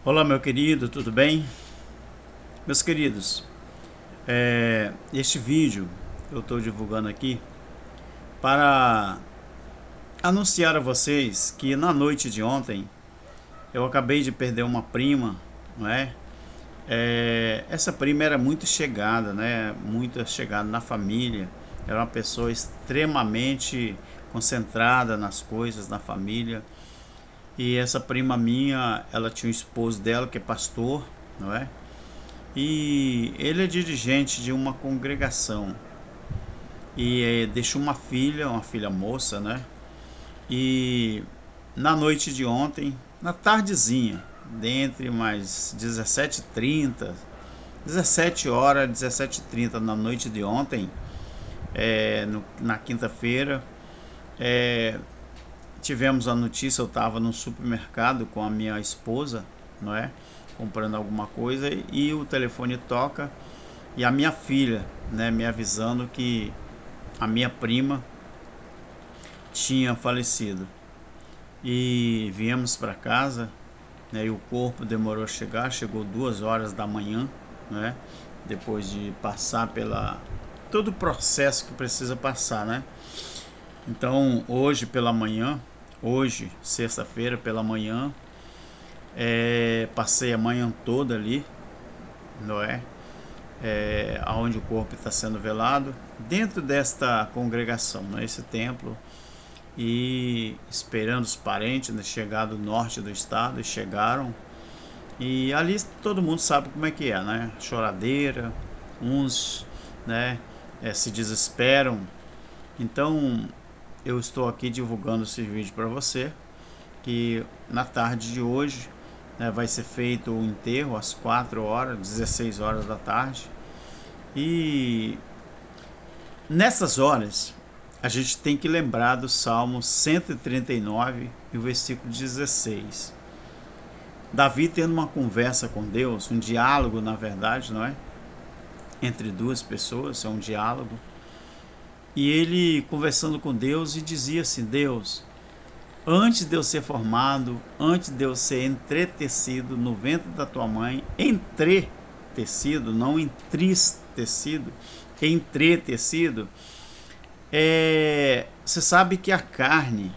Olá, meu querido, tudo bem? Meus queridos, este vídeo eu estou divulgando aqui para anunciar a vocês que na noite de ontem eu acabei de perder uma prima, não é? Essa prima era muito chegada, né? Muito chegada na família. Era uma pessoa extremamente concentrada nas coisas, na família. E essa prima minha, ela tinha um esposo dela que é pastor, não é? E ele é dirigente de uma congregação e deixou uma filha moça, né? E na noite de ontem, na tardezinha, dentre mais 17h30, 17 horas, 17h30 na noite de ontem, na quinta-feira, tivemos a notícia. Eu estava no supermercado com a minha esposa, não é? Comprando alguma coisa e o telefone toca e a minha filha, né, me avisando que a minha prima tinha falecido. E viemos para casa, né, e o corpo demorou a chegar, chegou 2 horas da manhã, né, depois de passar pela todo o processo que precisa passar, né? Então hoje pela manhã, hoje sexta-feira pela manhã, passei a manhã toda ali, não é? Onde o corpo está sendo velado, dentro desta congregação, nesse templo, e esperando os parentes, né, chegar do norte do estado, e chegaram, e ali todo mundo sabe como é que é, né? Choradeira, uns, né, se desesperam. Então eu estou aqui divulgando esse vídeo para você, que na tarde de hoje, né, vai ser feito o enterro às 4 horas, 16 horas da tarde. E nessas horas a gente tem que lembrar do Salmo 139 e o versículo 16. Davi tendo uma conversa com Deus, um diálogo, na verdade, não é? Entre duas pessoas, é um diálogo. E ele conversando com Deus e dizia assim: Deus, antes de eu ser formado, antes de eu ser entretecido no ventre da tua mãe, entretecido, não entristecido, entretecido, você sabe que a carne,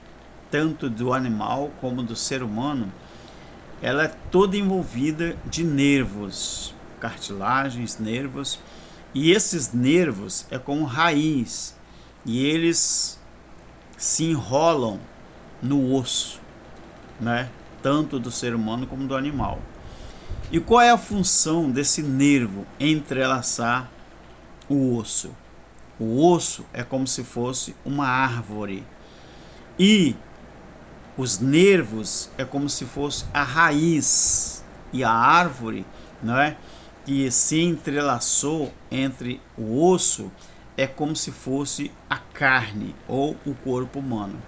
tanto do animal como do ser humano, ela é toda envolvida de nervos, cartilagens, nervos, e esses nervos é como raiz, e eles se enrolam no osso, né? Tanto do ser humano como do animal. E qual é a função desse nervo entrelaçar o osso? O osso é como se fosse uma árvore e os nervos é como se fosse a raiz, e a árvore, não é, que se entrelaçou entre o osso, é como se fosse a carne ou o corpo humano.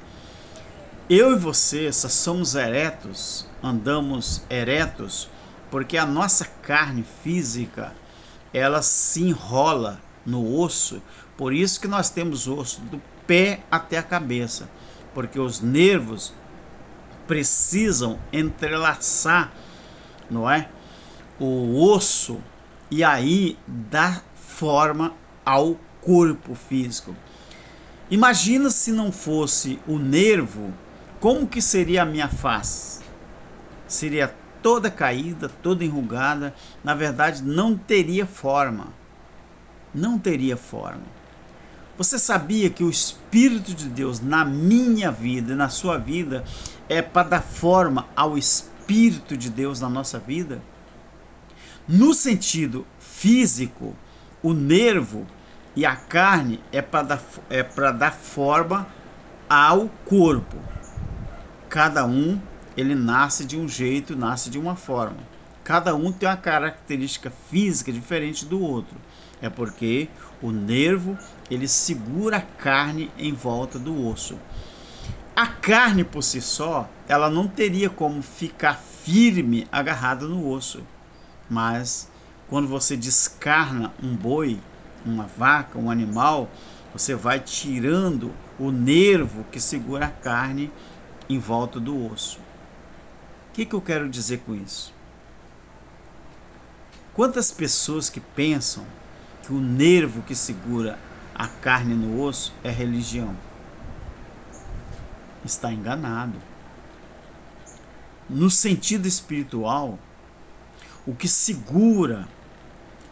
Eu e você só somos eretos, andamos eretos, porque a nossa carne física, ela se enrola no osso. Por isso que nós temos osso do pé até a cabeça, porque os nervos precisam entrelaçar, não é, o osso, e aí dá forma ao corpo físico. Imagina se não fosse o nervo, como que seria a minha face? Seria toda caída, toda enrugada, na verdade não teria forma. Não teria forma. Você sabia que o Espírito de Deus na minha vida e na sua vida é para dar forma ao Espírito de Deus na nossa vida? No sentido físico, o nervo e a carne é para dar forma ao corpo. Cada um, ele nasce de um jeito, nasce de uma forma. Cada um tem uma característica física diferente do outro. É porque o nervo, ele segura a carne em volta do osso. A carne por si só, ela não teria como ficar firme agarrada no osso. Mas quando você descarna um boi, uma vaca, um animal, você vai tirando o nervo que segura a carne em volta do osso. O que eu quero dizer com isso? Quantas pessoas que pensam que o nervo que segura a carne no osso é religião? Está enganado. No sentido espiritual, o que segura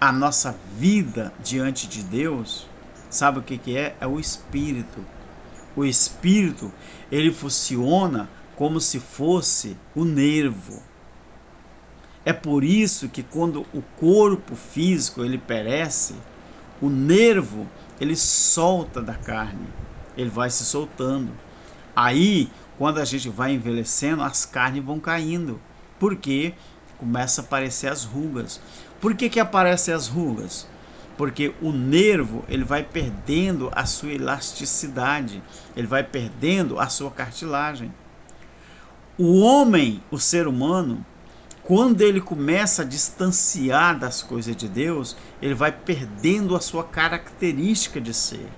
a nossa vida diante de Deus, sabe o que é? É o Espírito. O Espírito, ele funciona como se fosse o nervo. É por isso que quando o corpo físico ele perece, o nervo ele solta da carne, ele vai se soltando. Aí, quando a gente vai envelhecendo, as carnes vão caindo, porque começa a aparecer as rugas. Por que aparecem as rugas? Porque o nervo ele vai perdendo a sua elasticidade, ele vai perdendo a sua cartilagem. O homem, o ser humano, quando ele começa a distanciar das coisas de Deus, ele vai perdendo a sua característica de ser.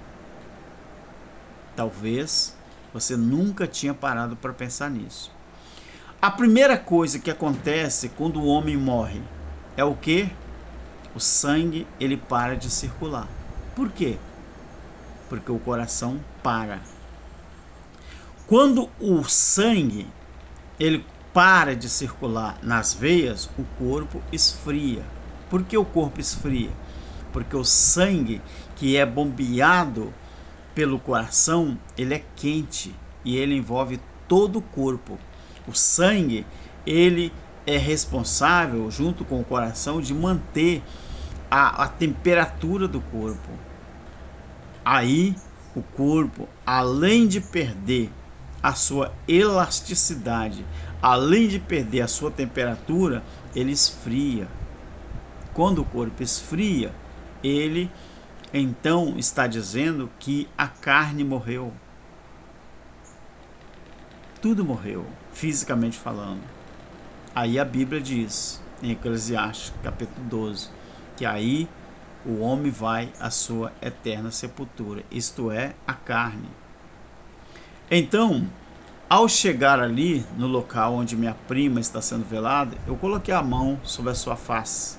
Talvez você nunca tinha parado para pensar nisso. A primeira coisa que acontece quando o homem morre é o quê? O sangue ele para de circular. Por quê? Porque o coração para. Quando o sangue ele para de circular nas veias, o corpo esfria. Por que o corpo esfria? Porque o sangue que é bombeado pelo coração, ele é quente e ele envolve todo o corpo. O sangue, ele é responsável, junto com o coração, de manter a temperatura do corpo. Aí, o corpo, além de perder a sua elasticidade, além de perder a sua temperatura, ele esfria. Quando o corpo esfria, ele então está dizendo que a carne morreu. Tudo morreu, fisicamente falando. Aí a Bíblia diz, em Eclesiastes, capítulo 12, que aí o homem vai à sua eterna sepultura, isto é, a carne. Então, ao chegar ali, no local onde minha prima está sendo velada, eu coloquei a mão sobre a sua face,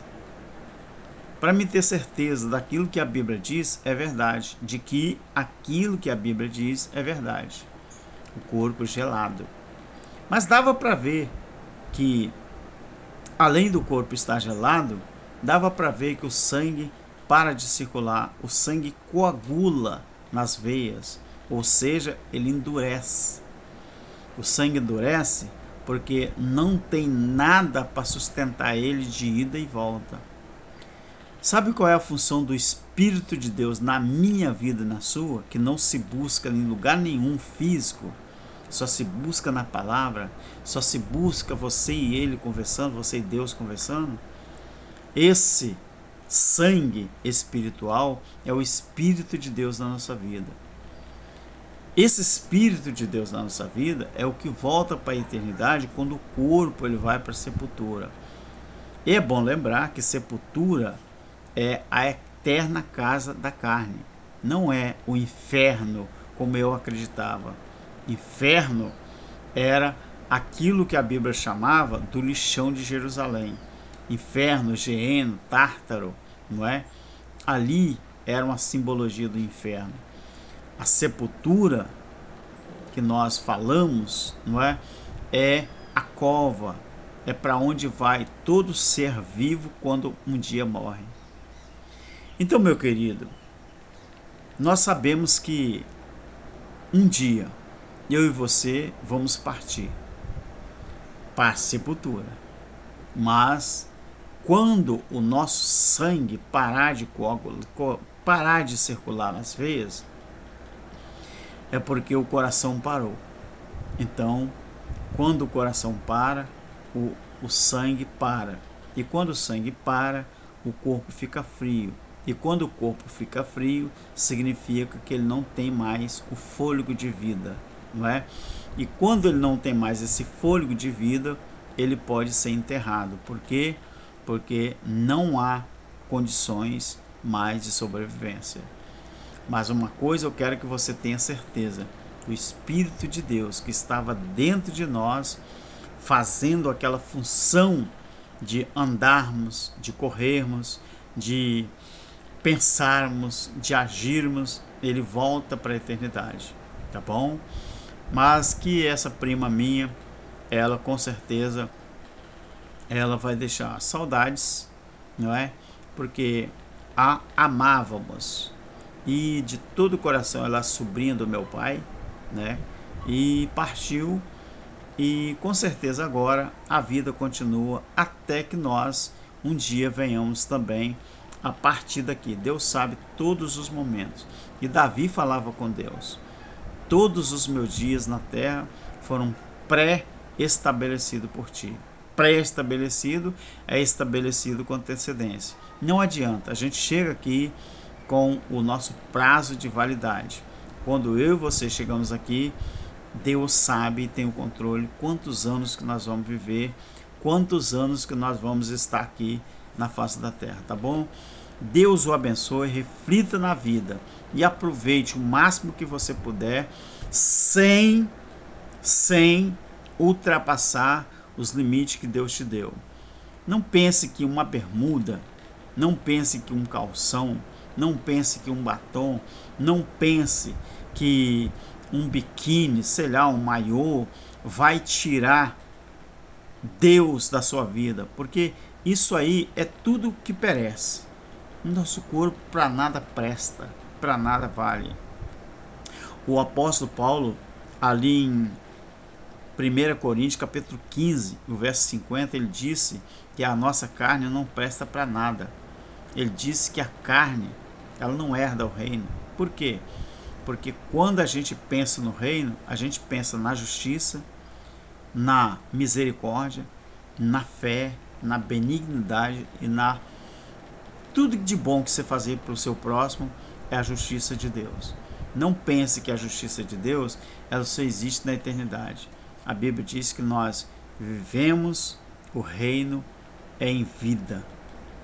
para me ter certeza daquilo que a Bíblia diz é verdade, de que aquilo que a Bíblia diz é verdade. O corpo gelado. Mas dava para ver que, além do corpo estar gelado, dava para ver que o sangue para de circular, o sangue coagula nas veias, ou seja, ele endurece. O sangue endurece porque não tem nada para sustentar ele de ida e volta. Sabe qual é a função do Espírito de Deus na minha vida e na sua? Que não se busca em lugar nenhum físico, só se busca na palavra, só se busca você e ele conversando, você e Deus conversando. Esse sangue espiritual é o Espírito de Deus na nossa vida. Esse Espírito de Deus na nossa vida é o que volta para a eternidade quando o corpo ele vai para a sepultura. E é bom lembrar que sepultura é a eterna casa da carne, não é o inferno como eu acreditava. Inferno era aquilo que a Bíblia chamava do lixão de Jerusalém. Inferno, Geeno, Tártaro, não é? Ali era uma simbologia do inferno. A sepultura que nós falamos, não é? É a cova, é para onde vai todo ser vivo quando um dia morre. Então, meu querido, nós sabemos que um dia eu e você vamos partir para a sepultura. Mas quando o nosso sangue parar de circular nas veias, é porque o coração parou. Então, quando o coração para, o sangue para. E quando o sangue para, o corpo fica frio. E quando o corpo fica frio, significa que ele não tem mais o fôlego de vida, não é? E quando ele não tem mais esse fôlego de vida, ele pode ser enterrado. Por quê? Porque não há condições mais de sobrevivência. Mas uma coisa eu quero que você tenha certeza: o Espírito de Deus que estava dentro de nós, fazendo aquela função de andarmos, de corrermos, de pensarmos, de agirmos, ele volta para a eternidade, tá bom? Mas que essa prima minha, ela com certeza, ela vai deixar saudades, não é? Porque a amávamos e de todo o coração ela é sobrinha do meu pai, né? E partiu, e com certeza agora a vida continua até que nós um dia venhamos também a partir daqui. Deus sabe todos os momentos. E Davi falava com Deus: todos os meus dias na terra foram pré-estabelecidos por ti. Pré-estabelecido é estabelecido com antecedência. Não adianta, a gente chega aqui com o nosso prazo de validade. Quando eu e você chegamos aqui, Deus sabe e tem o controle quantos anos que nós vamos viver, quantos anos que nós vamos estar aqui na face da terra, tá bom? Deus o abençoe, reflita na vida e aproveite o máximo que você puder, sem ultrapassar os limites que Deus te deu. Não pense que uma bermuda, não pense que um calção, não pense que um batom, não pense que um biquíni, sei lá, um maiô, vai tirar Deus da sua vida, porque isso aí é tudo que perece. Nosso corpo para nada presta, para nada vale. O apóstolo Paulo, ali em 1 Coríntios capítulo 15, o verso 50, ele disse que a nossa carne não presta para nada. Ele disse que a carne, ela não herda o reino. Por quê? Porque quando a gente pensa no reino, a gente pensa na justiça, na misericórdia, na fé, na benignidade e na tudo de bom que você fazer para o seu próximo é a justiça de Deus. Não pense que a justiça de Deus ela só existe na eternidade. A Bíblia diz que nós vivemos o reino em vida.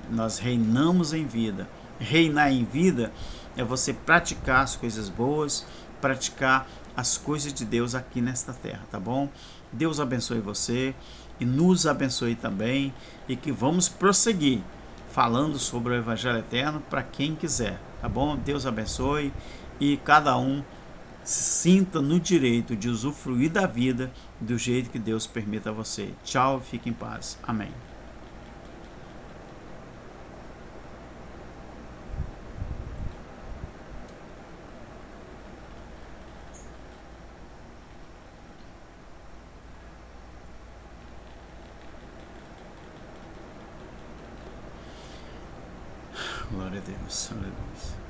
Nós reinamos em vida. Reinar em vida é você praticar as coisas boas, praticar as coisas de Deus aqui nesta terra, tá bom? Deus abençoe você e nos abençoe também, e que vamos prosseguir falando sobre o Evangelho Eterno para quem quiser, tá bom? Deus abençoe e cada um se sinta no direito de usufruir da vida do jeito que Deus permita a você. Tchau, fique em paz. Amém. Glória a Deus. Aleluia.